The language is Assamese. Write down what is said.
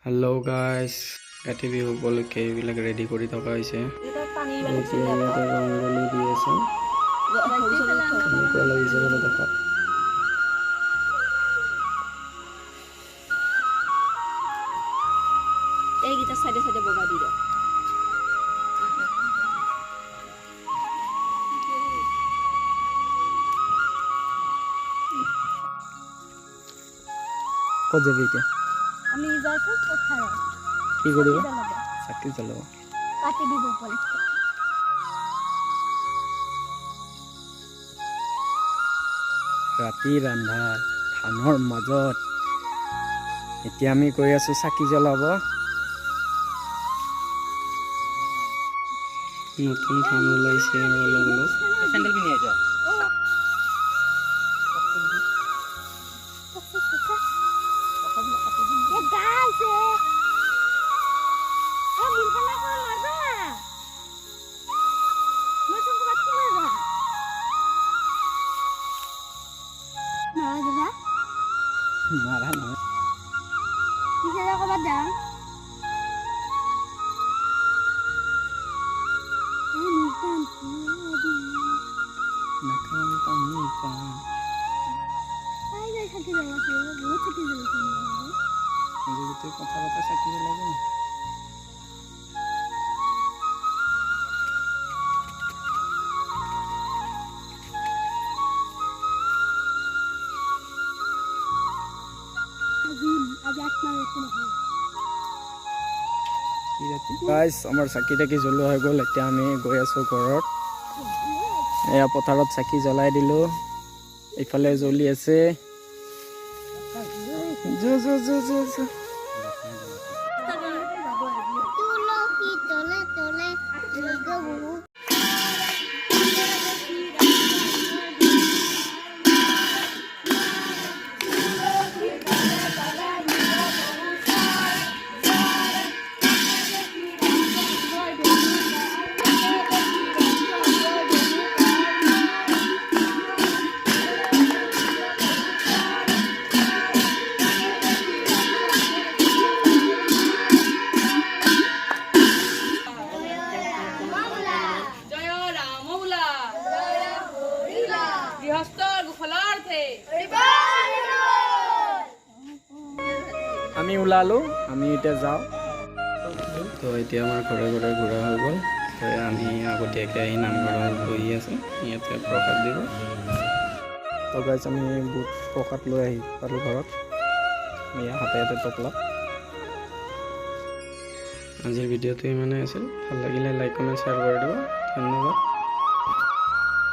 Hello guys, Kati Bihu উপলক্ষে এইবিলাক ৰেডি কৰি থকা হৈছে। এতিয়া ইয়াতে ৰংগোলী দি আছে। কেনেকুৱা লাগিছে বাৰু দেখা। এইকেইটা সাইডে সাইডে বগা দি দিয়ক। ক'ত যাবি এতিয়া? আমি যাইছো পথাৰত। কি কৰিব? চাকি জ্বলাব। কাতি বিহু উপলক্ষে। ৰাতি ৰন্ধা ধানৰ মাজত এতিয়া আমি গৈ আছো চাকি জ্বলাব। নতুন ধান ওলাইছে অলপ অলপ। চেণ্ডেল পিন্ধি আহিছা? মাৰা নহয়। কিসেৰ কবাৰ যাও? কথা কথা চাকি জ্বলাব। গাইস আমাৰ চাকি টাকি জ্বলোৱা হৈ গ'ল। এতিয়া আমি গৈ আছো ঘৰত। এয়া পথাৰত চাকি জ্বলাই দিলো। ইফালে জ্বলি আছে। আমি ওলালো, আমি এতিয়া যাওঁ। তো এতিয়া আমাৰ ঘৰে ঘৰে ঘূৰা হৈ গ'ল। তো আমি আগতীয়াকৈ আহি নামঘৰত বহি আছো, ইয়াতে প্ৰসাদ দিব। তো গাইছ আমি বুট প্ৰসাদ লৈ আহি পালোঁ ঘৰত। হাতে হাতে টোপলা। আজিৰ ভিডিঅ'টো ইমানেই আছিল। ভাল লাগিলে লাইক কমেণ্ট শ্বেয়াৰ কৰি দিব। ধন্যবাদ।